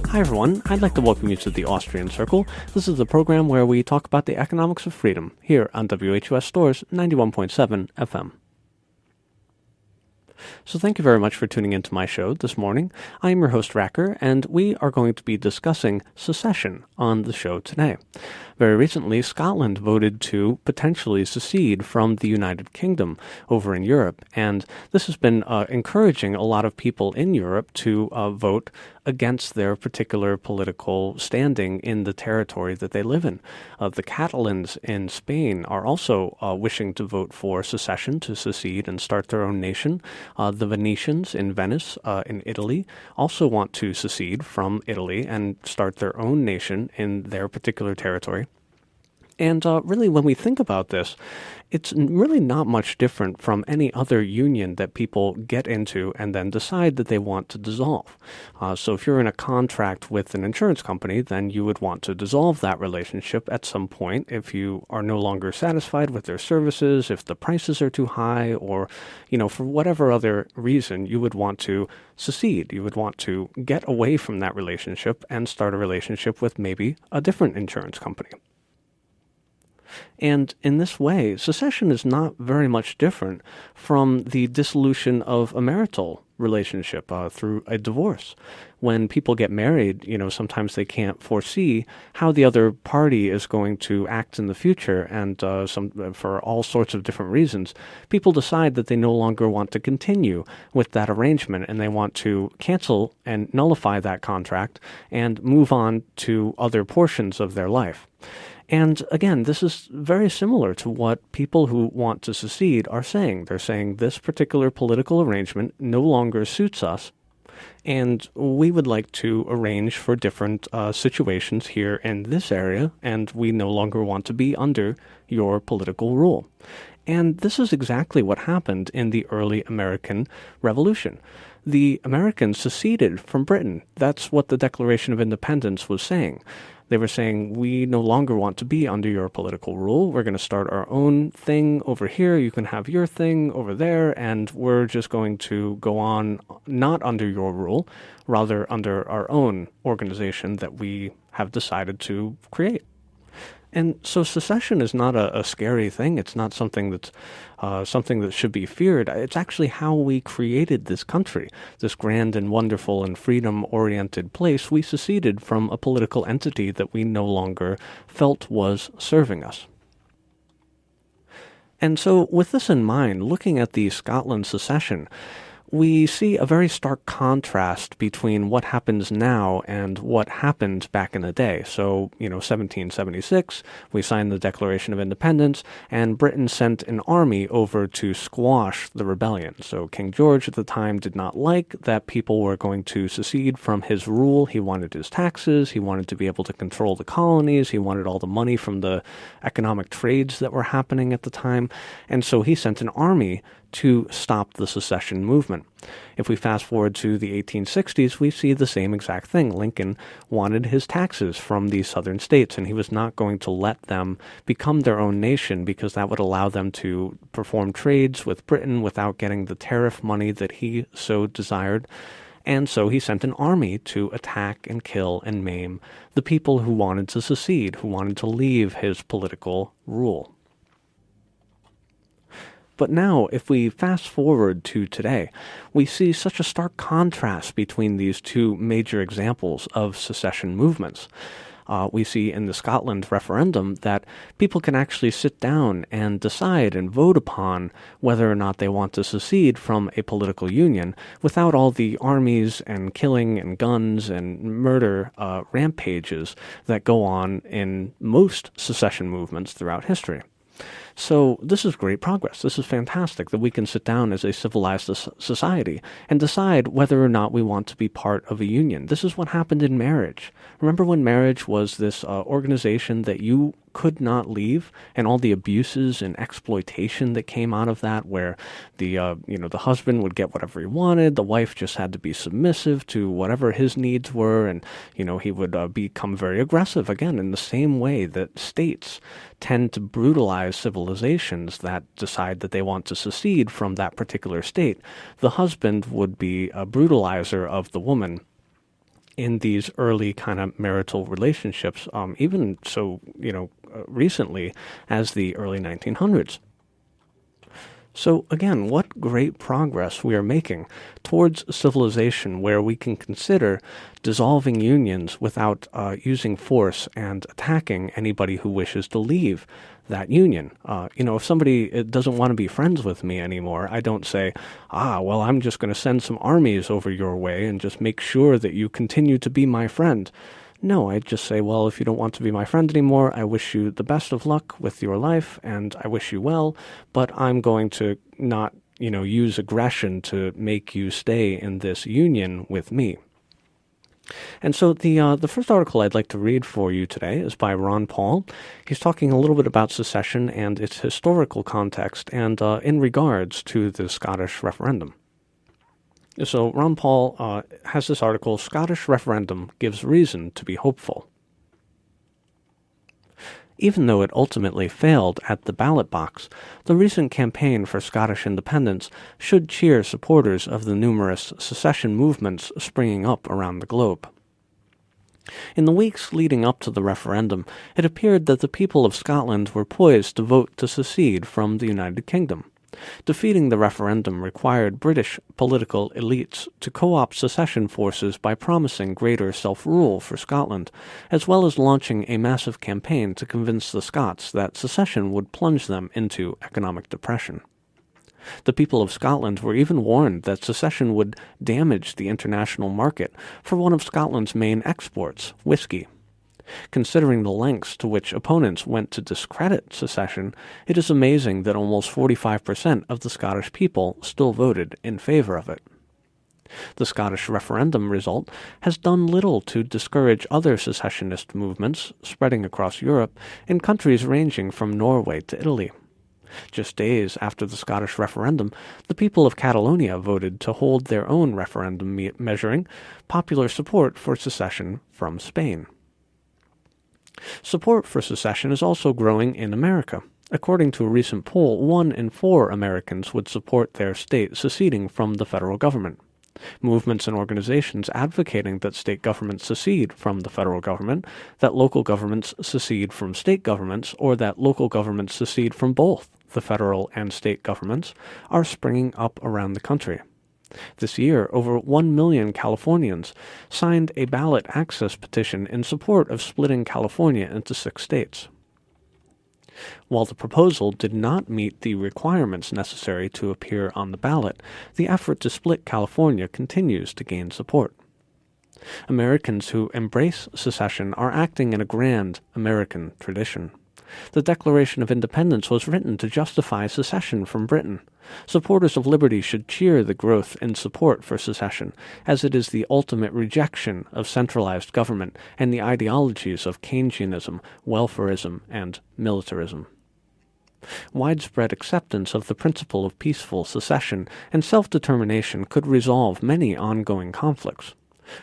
Hi everyone, I'd like to welcome you to the Austrian Circle. This is the program where we talk about the economics of freedom here on WHUS Stores 91.7 FM. So thank you very much for tuning into my show this morning. I am your host, Racker, and we are going to be discussing secession on the show today. Very recently, Scotland voted to potentially secede from the United Kingdom over in Europe, and this has been encouraging a lot of people in Europe to vote against their particular political standing in the territory that they live in. The Catalans in Spain are also wishing to vote for secession, to secede and start their own nation. The Venetians in Venice, in Italy, also want to secede from Italy and start their own nation in their particular territory. And really, when we think about this, it's really not much different from any other union that people get into and then decide that they want to dissolve. So if you're in a contract with an insurance company, then you would want to dissolve that relationship at some point if you are no longer satisfied with their services, if the prices are too high, or, for whatever other reason, you would want to secede. You would want to get away from that relationship and start a relationship with maybe a different insurance company. And in this way, secession is not very much different from the dissolution of a marital relationship through a divorce. When people get married, sometimes they can't foresee how the other party is going to act in the future, and for all sorts of different reasons, people decide that they no longer want to continue with that arrangement, and they want to cancel and nullify that contract and move on to other portions of their life. And again, this is very similar to what people who want to secede are saying. They're saying this particular political arrangement no longer suits us, and we would like to arrange for different situations here in this area, and we no longer want to be under your political rule. And this is exactly what happened in the early American Revolution. The Americans seceded from Britain. That's what the Declaration of Independence was saying. They were saying, we no longer want to be under your political rule. We're going to start our own thing over here. You can have your thing over there, and we're just going to go on not under your rule, rather under our own organization that we have decided to create. And so secession is not a scary thing. It's not something that's something that should be feared. It's actually how we created this country, this grand and wonderful and freedom-oriented place. We seceded from a political entity that we no longer felt was serving us. And so with this in mind, looking at the Scotland secession, we see a very stark contrast between what happens now and what happened back in the day. So, 1776, we signed the Declaration of Independence, and Britain sent an army over to squash the rebellion. So King George at the time did not like that people were going to secede from his rule. He wanted his taxes. He wanted to be able to control the colonies. He wanted all the money from the economic trades that were happening at the time. And so he sent an army to stop the secession movement. If we fast forward to the 1860s, we see the same exact thing. Lincoln wanted his taxes from these southern states, and he was not going to let them become their own nation because that would allow them to perform trades with Britain without getting the tariff money that he so desired. And so he sent an army to attack and kill and maim the people who wanted to secede, who wanted to leave his political rule. But now, if we fast forward to today, we see such a stark contrast between these two major examples of secession movements. We see in the Scotland referendum that people can actually sit down and decide and vote upon whether or not they want to secede from a political union without all the armies and killing and guns and murder rampages that go on in most secession movements throughout history. So this is great progress. This is fantastic that we can sit down as a civilized society and decide whether or not we want to be part of a union. This is what happened in marriage. Remember when marriage was this organization that you could not leave, and all the abuses and exploitation that came out of that, where the husband would get whatever he wanted, the wife just had to be submissive to whatever his needs were, and he would become very aggressive again in the same way that states tend to brutalize civilizations that decide that they want to secede from that particular state. The husband would be a brutalizer of the woman in these early kind of marital relationships, even so, recently as the early 1900s. So again, what great progress we are making towards civilization where we can consider dissolving unions without using force and attacking anybody who wishes to leave that union. If somebody doesn't want to be friends with me anymore, I don't say, well, I'm just going to send some armies over your way and just make sure that you continue to be my friend. No, I just say, well, if you don't want to be my friend anymore, I wish you the best of luck with your life, and I wish you well, but I'm going to not, use aggression to make you stay in this union with me. And so the first article I'd like to read for you today is by Ron Paul. He's talking a little bit about secession and its historical context, and in regards to the Scottish referendum. So Ron Paul has this article, Scottish Referendum Gives Reason to be Hopeful. Even though it ultimately failed at the ballot box, the recent campaign for Scottish independence should cheer supporters of the numerous secession movements springing up around the globe. In the weeks leading up to the referendum, it appeared that the people of Scotland were poised to vote to secede from the United Kingdom. Defeating the referendum required British political elites to co-opt secession forces by promising greater self-rule for Scotland, as well as launching a massive campaign to convince the Scots that secession would plunge them into economic depression. The people of Scotland were even warned that secession would damage the international market for one of Scotland's main exports, whiskey. Considering the lengths to which opponents went to discredit secession, it is amazing that almost 45% of the Scottish people still voted in favor of it. The Scottish referendum result has done little to discourage other secessionist movements spreading across Europe in countries ranging from Norway to Italy. Just days after the Scottish referendum, the people of Catalonia voted to hold their own referendum measuring popular support for secession from Spain. Support for secession is also growing in America. According to a recent poll, 1 in 4 Americans would support their state seceding from the federal government. Movements and organizations advocating that state governments secede from the federal government, that local governments secede from state governments, or that local governments secede from both the federal and state governments are springing up around the country. This year, over 1 million Californians signed a ballot access petition in support of splitting California into 6 states. While the proposal did not meet the requirements necessary to appear on the ballot, the effort to split California continues to gain support. Americans who embrace secession are acting in a grand American tradition. The Declaration of Independence was written to justify secession from Britain. Supporters of liberty should cheer the growth in support for secession, as it is the ultimate rejection of centralized government and the ideologies of Keynesianism, welfarism, and militarism. Widespread acceptance of the principle of peaceful secession and self-determination could resolve many ongoing conflicts.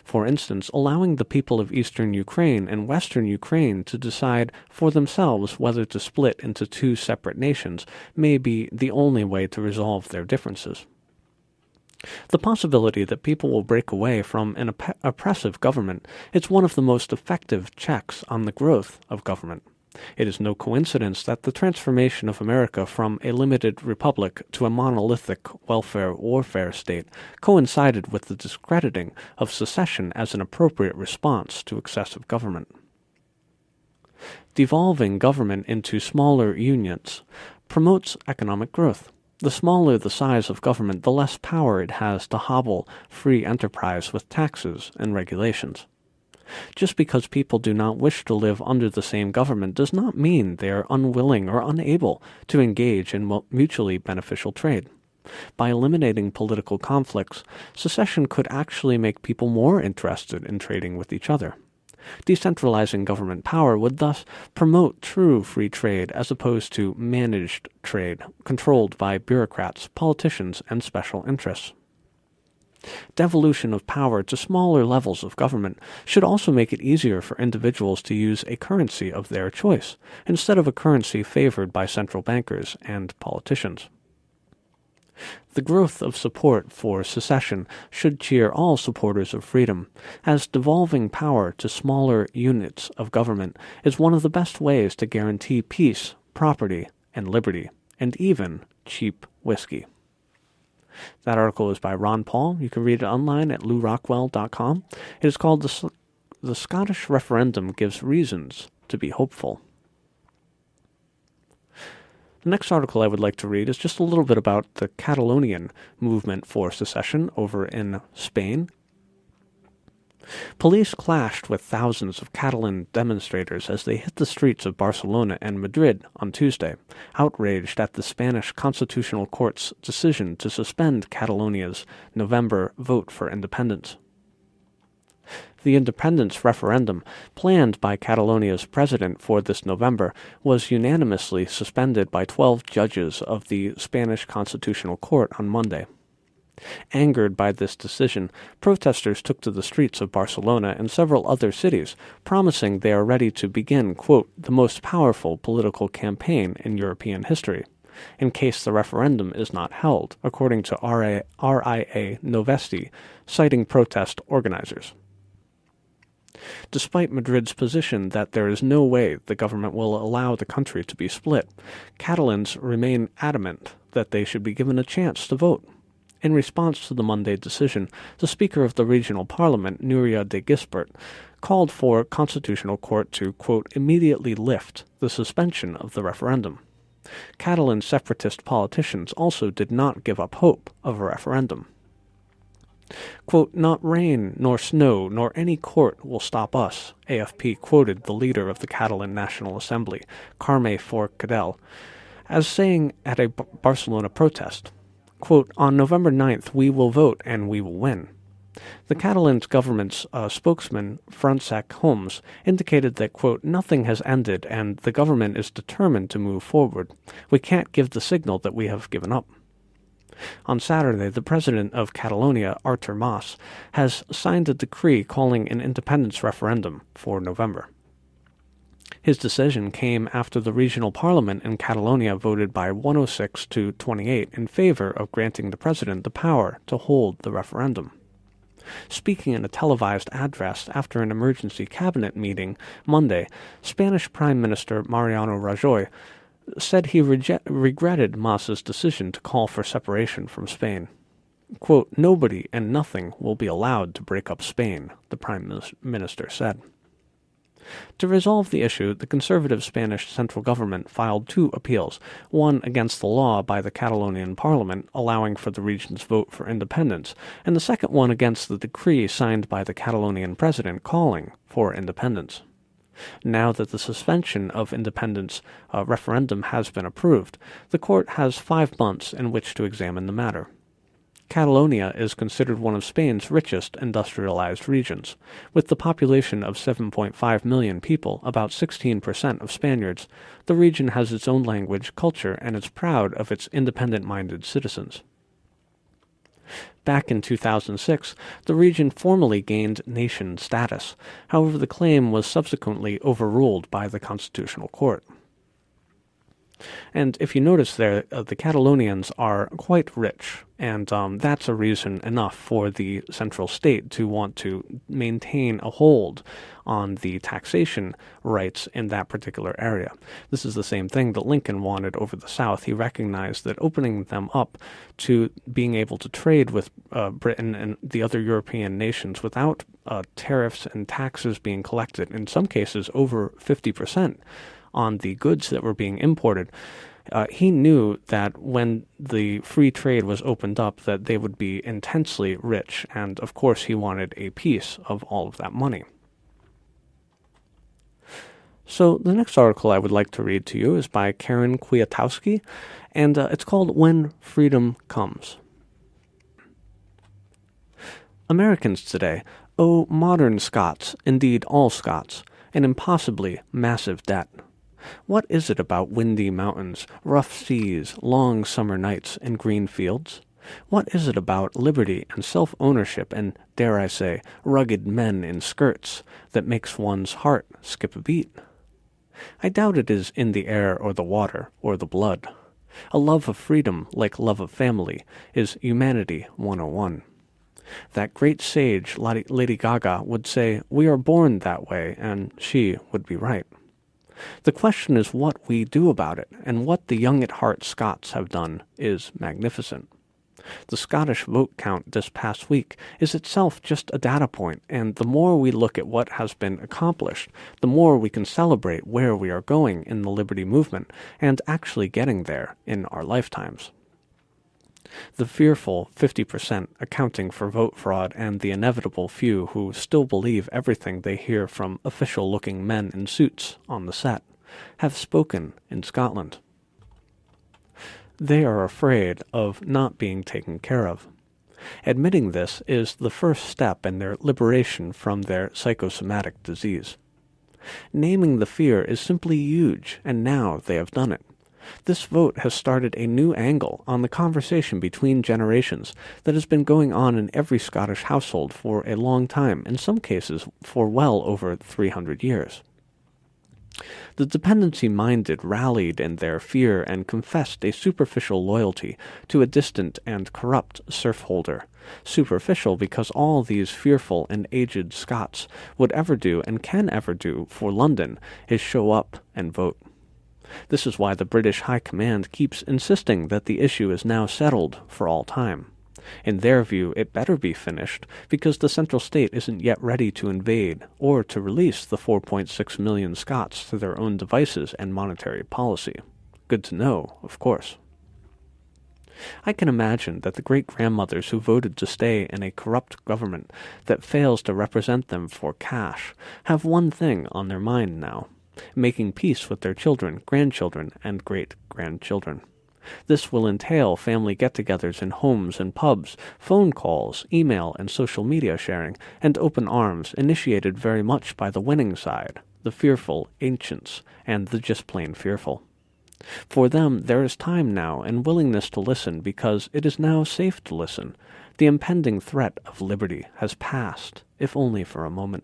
For instance, allowing the people of eastern Ukraine and western Ukraine to decide for themselves whether to split into 2 separate nations may be the only way to resolve their differences. The possibility that people will break away from an oppressive government is one of the most effective checks on the growth of government. It is no coincidence that the transformation of America from a limited republic to a monolithic welfare-warfare state coincided with the discrediting of secession as an appropriate response to excessive government. Devolving government into smaller unions promotes economic growth. The smaller the size of government, the less power it has to hobble free enterprise with taxes and regulations. Just because people do not wish to live under the same government does not mean they are unwilling or unable to engage in mutually beneficial trade. By eliminating political conflicts, secession could actually make people more interested in trading with each other. Decentralizing government power would thus promote true free trade as opposed to managed trade, controlled by bureaucrats, politicians, and special interests. Devolution of power to smaller levels of government should also make it easier for individuals to use a currency of their choice, instead of a currency favored by central bankers and politicians. The growth of support for secession should cheer all supporters of freedom, as devolving power to smaller units of government is one of the best ways to guarantee peace, property, and liberty, and even cheap whiskey. That article is by Ron Paul. You can read it online at lewrockwell.com. It is called The Scottish Referendum Gives Reasons to be Hopeful. The next article I would like to read is just a little bit about the Catalonian movement for secession over in Spain. Police clashed with thousands of Catalan demonstrators as they hit the streets of Barcelona and Madrid on Tuesday, outraged at the Spanish Constitutional Court's decision to suspend Catalonia's November vote for independence. The independence referendum, planned by Catalonia's president for this November, was unanimously suspended by 12 judges of the Spanish Constitutional Court on Monday. Angered by this decision, protesters took to the streets of Barcelona and several other cities, promising they are ready to begin, quote, the most powerful political campaign in European history, in case the referendum is not held, according to RIA Novesti, citing protest organizers. Despite Madrid's position that there is no way the government will allow the country to be split, Catalans remain adamant that they should be given a chance to vote. In response to the Monday decision, the Speaker of the Regional Parliament, Núria de Gispert, called for Constitutional Court to, quote, immediately lift the suspension of the referendum. Catalan separatist politicians also did not give up hope of a referendum. Quote, not rain, nor snow, nor any court will stop us, AFP quoted the leader of the Catalan National Assembly, Carme Forcadell, as saying at a Barcelona protest. Quote, on November 9th, we will vote and we will win. The Catalan government's spokesman, Francesc Homs, indicated that, quote, nothing has ended and the government is determined to move forward. We can't give the signal that we have given up. On Saturday, the president of Catalonia, Artur Mas, has signed a decree calling an independence referendum for November. His decision came after the regional parliament in Catalonia voted by 106 to 28 in favor of granting the president the power to hold the referendum. Speaking in a televised address after an emergency cabinet meeting Monday, Spanish Prime Minister Mariano Rajoy said he regretted Mas's decision to call for separation from Spain. Quote, nobody and nothing will be allowed to break up Spain, the Prime Minister said. To resolve the issue, the conservative Spanish central government filed 2 appeals, one against the law by the Catalonian parliament allowing for the region's vote for independence, and the second one against the decree signed by the Catalonian president calling for independence. Now that the suspension of independence referendum has been approved, the court has 5 months in which to examine the matter. Catalonia is considered one of Spain's richest industrialized regions. With the population of 7.5 million people, about 16% of Spaniards, the region has its own language, culture, and is proud of its independent-minded citizens. Back in 2006, the region formally gained nation status. However, the claim was subsequently overruled by the Constitutional Court. And if you notice there, the Catalonians are quite rich, and that's a reason enough for the central state to want to maintain a hold on the taxation rights in that particular area. This is the same thing that Lincoln wanted over the South. He recognized that opening them up to being able to trade with Britain and the other European nations without tariffs and taxes being collected, in some cases over 50%, on the goods that were being imported, he knew that when the free trade was opened up that they would be intensely rich, and of course he wanted a piece of all of that money. So the next article I would like to read to you is by Karen Kwiatkowski, and it's called When Freedom Comes. Americans today owe modern Scots, indeed all Scots, an impossibly massive debt. What is it about windy mountains, rough seas, long summer nights, and green fields? What is it about liberty and self-ownership and, dare I say, rugged men in skirts that makes one's heart skip a beat? I doubt it is in the air or the water or the blood. A love of freedom, like love of family, is Humanity 101. That great sage, Lady Gaga, would say, "We are born that way," and she would be right. The question is what we do about it, and what the young at heart Scots have done is magnificent. The Scottish vote count this past week is itself just a data point, and the more we look at what has been accomplished, the more we can celebrate where we are going in the liberty movement and actually getting there in our lifetimes. The fearful 50% accounting for vote fraud and the inevitable few who still believe everything they hear from official-looking men in suits on the set have spoken in Scotland. They are afraid of not being taken care of. Admitting this is the first step in their liberation from their psychosomatic disease. Naming the fear is simply huge, and now they have done it. This vote has started a new angle on the conversation between generations that has been going on in every Scottish household for a long time, in some cases for well over 300 years. The dependency-minded rallied in their fear and confessed a superficial loyalty to a distant and corrupt serfholder. Superficial because all these fearful and aged Scots would ever do and can ever do for London is show up and vote. This is why the British High Command keeps insisting that the issue is now settled for all time. In their view, it better be finished, because the central state isn't yet ready to invade or to release the 4.6 million Scots to their own devices and monetary policy. Good to know, of course. I can imagine that the great-grandmothers who voted to stay in a corrupt government that fails to represent them for cash have one thing on their mind now: making peace with their children, grandchildren, and great-grandchildren. This will entail family get-togethers in homes and pubs, phone calls, email and social media sharing, and open arms initiated very much by the winning side, the fearful ancients, and the just plain fearful. For them there is time now and willingness to listen because it is now safe to listen. The impending threat of liberty has passed, if only for a moment.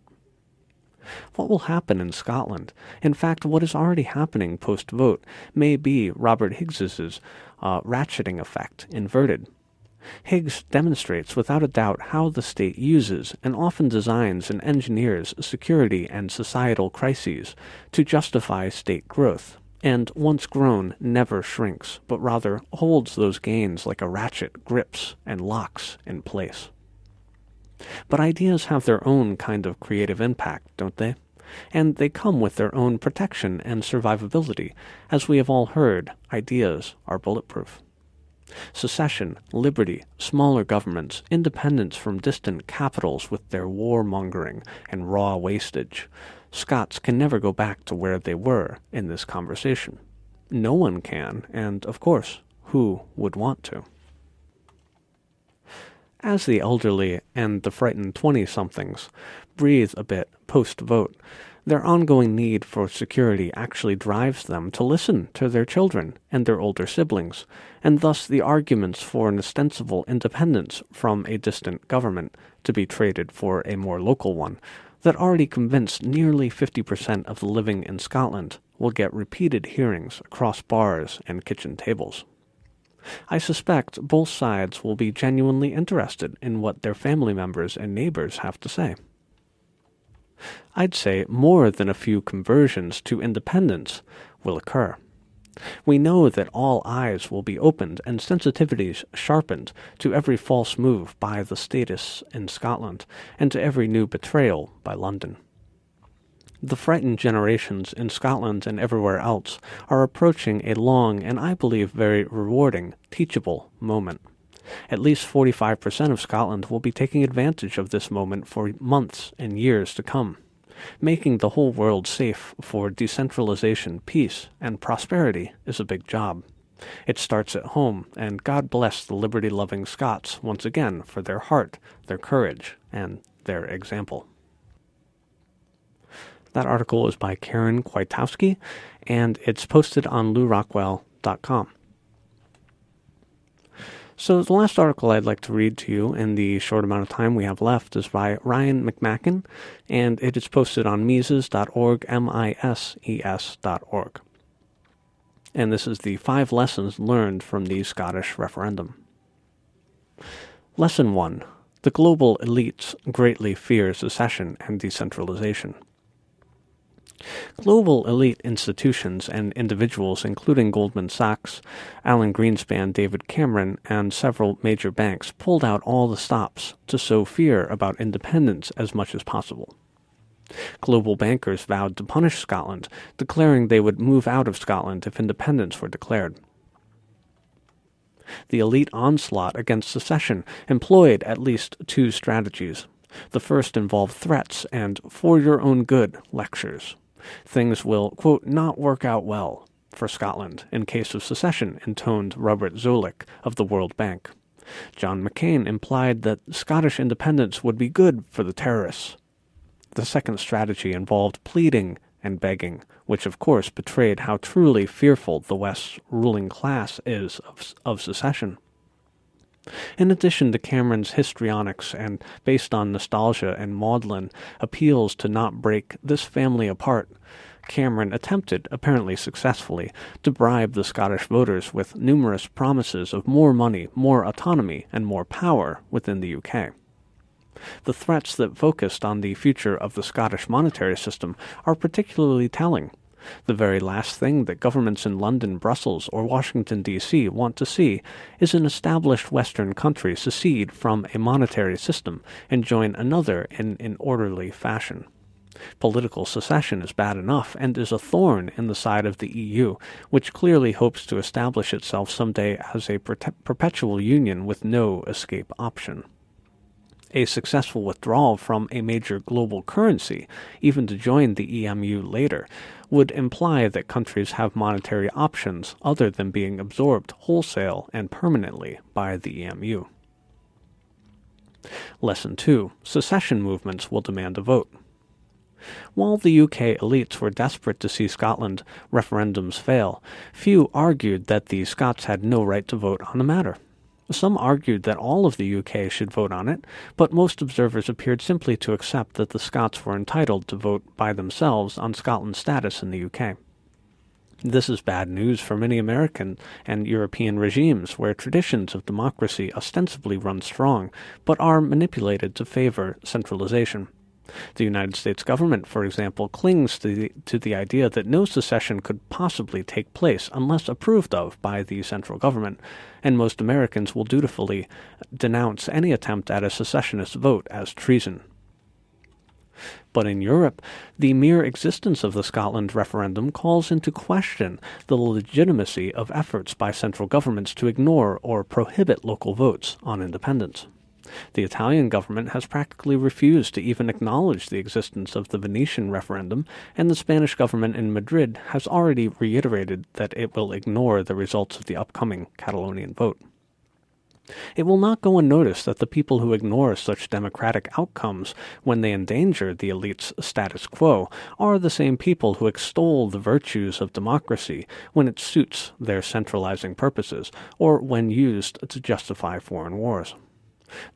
What will happen in Scotland? In fact, what is already happening post-vote may be Robert Higgs's ratcheting effect inverted. Higgs demonstrates without a doubt how the state uses and often designs and engineers security and societal crises to justify state growth, and once grown never shrinks, but rather holds those gains like a ratchet, grips and locks in place. But ideas have their own kind of creative impact, don't they? And they come with their own protection and survivability. As we have all heard, ideas are bulletproof. Secession, liberty, smaller governments, independence from distant capitals with their warmongering and raw wastage. Scots can never go back to where they were in this conversation. No one can, and, of course, who would want to? As the elderly and the frightened 20-somethings breathe a bit post-vote, their ongoing need for security actually drives them to listen to their children and their older siblings, and thus the arguments for an ostensible independence from a distant government to be traded for a more local one that already convinced nearly 50% of the living in Scotland will get repeated hearings across bars and kitchen tables. I suspect both sides will be genuinely interested in what their family members and neighbors have to say. I'd say more than a few conversions to independence will occur. We know that all eyes will be opened and sensitivities sharpened to every false move by the statists in Scotland and to every new betrayal by London. The frightened generations in Scotland and everywhere else are approaching a long and I believe very rewarding, teachable moment. At least 45% of Scotland will be taking advantage of this moment for months and years to come. Making the whole world safe for decentralization, peace, and prosperity is a big job. It starts at home, and God bless the liberty-loving Scots once again for their heart, their courage, and their example. That article is by Karen Kwiatkowski, and it's posted on LouRockwell.com. So the last article I'd like to read to you in the short amount of time we have left is by Ryan McMacken, and it is posted on Mises.org, Mises.org. And this is the 5 lessons learned from the Scottish referendum. Lesson 1. The global elites greatly fear secession and decentralization. Global elite institutions and individuals, including Goldman Sachs, Alan Greenspan, David Cameron, and several major banks, pulled out all the stops to sow fear about independence as much as possible. Global bankers vowed to punish Scotland, declaring they would move out of Scotland if independence were declared. The elite onslaught against secession employed at least 2 strategies. The first involved threats and for-your-own-good lectures. Things will, quote, not work out well for Scotland in case of secession, intoned Robert Zoellick of the World Bank. John McCain implied that Scottish independence would be good for the terrorists. The second strategy involved pleading and begging, which of course betrayed how truly fearful the West's ruling class is of secession. In addition to Cameron's histrionics and, based on nostalgia and maudlin, appeals to not break this family apart, Cameron attempted, apparently successfully, to bribe the Scottish voters with numerous promises of more money, more autonomy, and more power within the UK. The threats that focused on the future of the Scottish monetary system are particularly telling. The very last thing that governments in London, Brussels, or Washington, D.C. want to see is an established Western country secede from a monetary system and join another in an orderly fashion. Political secession is bad enough and is a thorn in the side of the EU, which clearly hopes to establish itself someday as a perpetual union with no escape option. A successful withdrawal from a major global currency, even to join the EMU later, would imply that countries have monetary options other than being absorbed wholesale and permanently by the EMU. Lesson 2. Secession movements will demand a vote. While the UK elites were desperate to see Scotland referendums fail, few argued that the Scots had no right to vote on the matter. Some argued that all of the UK should vote on it, but most observers appeared simply to accept that the Scots were entitled to vote by themselves on Scotland's status in the UK. This is bad news for many American and European regimes where traditions of democracy ostensibly run strong, but are manipulated to favor centralization. The United States government, for example, clings to the idea that no secession could possibly take place unless approved of by the central government, and most Americans will dutifully denounce any attempt at a secessionist vote as treason. But in Europe, the mere existence of the Scotland referendum calls into question the legitimacy of efforts by central governments to ignore or prohibit local votes on independence. The Italian government has practically refused to even acknowledge the existence of the Venetian referendum, and the Spanish government in Madrid has already reiterated that it will ignore the results of the upcoming Catalonian vote. It will not go unnoticed that the people who ignore such democratic outcomes when they endanger the elite's status quo are the same people who extol the virtues of democracy when it suits their centralizing purposes, or when used to justify foreign wars.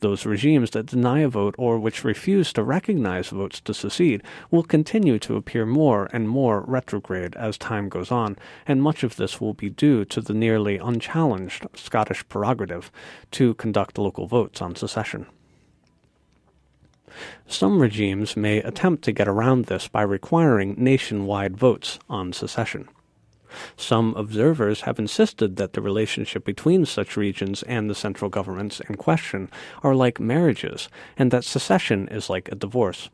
Those regimes that deny a vote or which refuse to recognize votes to secede will continue to appear more and more retrograde as time goes on, and much of this will be due to the nearly unchallenged Scottish prerogative to conduct local votes on secession. Some regimes may attempt to get around this by requiring nationwide votes on secession. Some observers have insisted that the relationship between such regions and the central governments in question are like marriages, and that secession is like a divorce.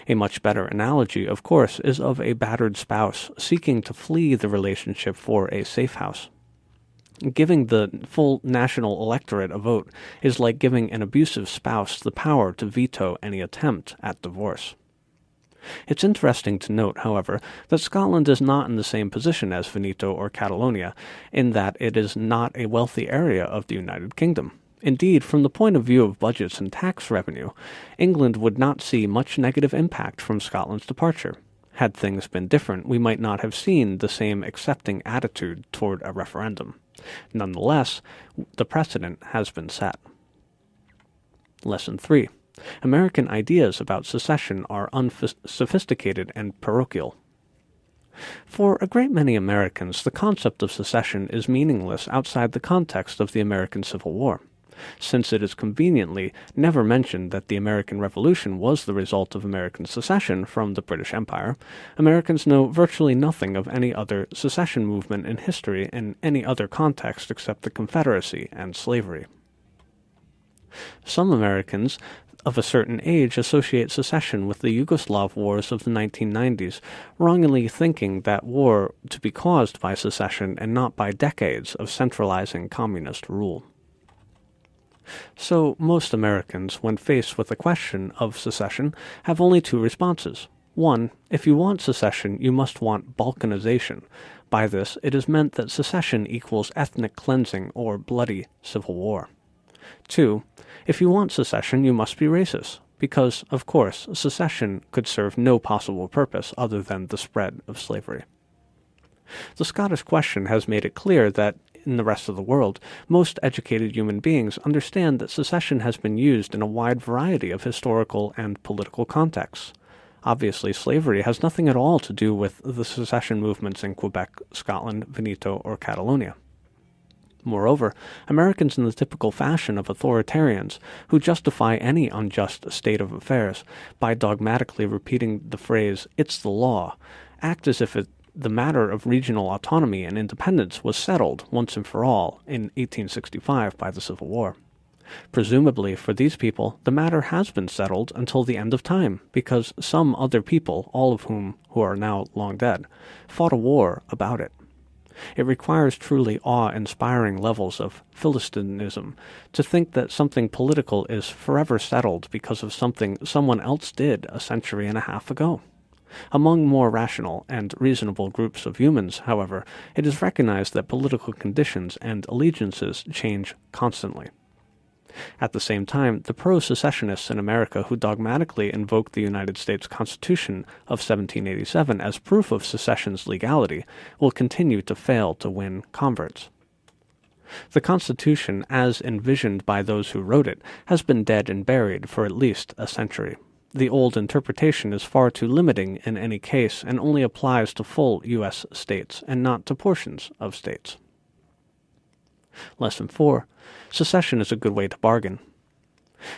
A much better analogy, of course, is of a battered spouse seeking to flee the relationship for a safe house. Giving the full national electorate a vote is like giving an abusive spouse the power to veto any attempt at divorce. It's interesting to note, however, that Scotland is not in the same position as Veneto or Catalonia, in that it is not a wealthy area of the United Kingdom. Indeed, from the point of view of budgets and tax revenue, England would not see much negative impact from Scotland's departure. Had things been different, we might not have seen the same accepting attitude toward a referendum. Nonetheless, the precedent has been set. Lesson 3. American ideas about secession are unsophisticated and parochial. For a great many Americans, the concept of secession is meaningless outside the context of the American Civil War. Since it is conveniently never mentioned that the American Revolution was the result of American secession from the British Empire, Americans know virtually nothing of any other secession movement in history in any other context except the Confederacy and slavery. Some Americans of a certain age associate secession with the Yugoslav wars of the 1990s, wrongly thinking that war to be caused by secession and not by decades of centralizing communist rule. So most Americans, when faced with the question of secession, have only two responses. One, if you want secession, you must want balkanization. By this, it is meant that secession equals ethnic cleansing or bloody civil war. Two, if you want secession, you must be racist, because, of course, secession could serve no possible purpose other than the spread of slavery. The Scottish question has made it clear that, in the rest of the world, most educated human beings understand that secession has been used in a wide variety of historical and political contexts. Obviously, slavery has nothing at all to do with the secession movements in Quebec, Scotland, Veneto, or Catalonia. Moreover, Americans in the typical fashion of authoritarians, who justify any unjust state of affairs by dogmatically repeating the phrase, "it's the law," act as if the matter of regional autonomy and independence was settled once and for all in 1865 by the Civil War. Presumably, for these people, the matter has been settled until the end of time, because some other people, all of whom who are now long dead, fought a war about it. It requires truly awe-inspiring levels of Philistinism to think that something political is forever settled because of something someone else did a century and a half ago. Among more rational and reasonable groups of humans, however, it is recognized that political conditions and allegiances change constantly. At the same time, the pro-secessionists in America who dogmatically invoke the United States Constitution of 1787 as proof of secession's legality will continue to fail to win converts. The Constitution, as envisioned by those who wrote it, has been dead and buried for at least a century. The old interpretation is far too limiting in any case and only applies to full U.S. states and not to portions of states. Lesson 4. Secession is a good way to bargain.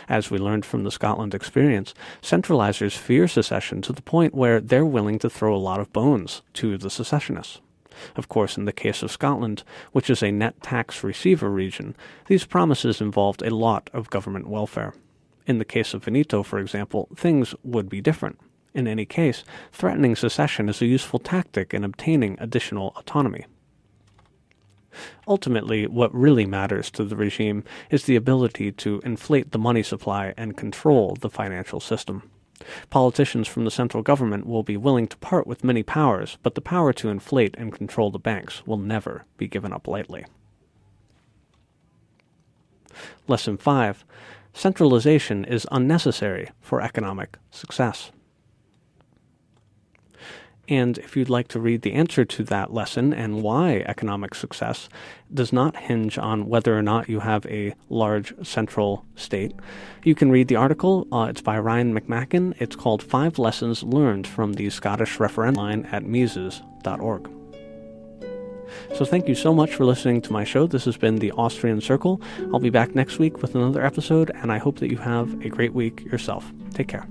As we learned from the Scotland experience, centralizers fear secession to the point where they're willing to throw a lot of bones to the secessionists. Of course, in the case of Scotland, which is a net tax receiver region, these promises involved a lot of government welfare. In the case of Veneto, for example, things would be different. In any case, threatening secession is a useful tactic in obtaining additional autonomy. Ultimately, what really matters to the regime is the ability to inflate the money supply and control the financial system. Politicians from the central government will be willing to part with many powers, but the power to inflate and control the banks will never be given up lightly. Lesson 5. Centralization is unnecessary for economic success. And if you'd like to read the answer to that lesson and why economic success does not hinge on whether or not you have a large central state, you can read the article. It's by Ryan McMacken. It's called 5 Lessons Learned from the Scottish Referendum line at Mises.org. So thank you so much for listening to my show. This has been the Austrian Circle. I'll be back next week with another episode, and I hope that you have a great week yourself. Take care.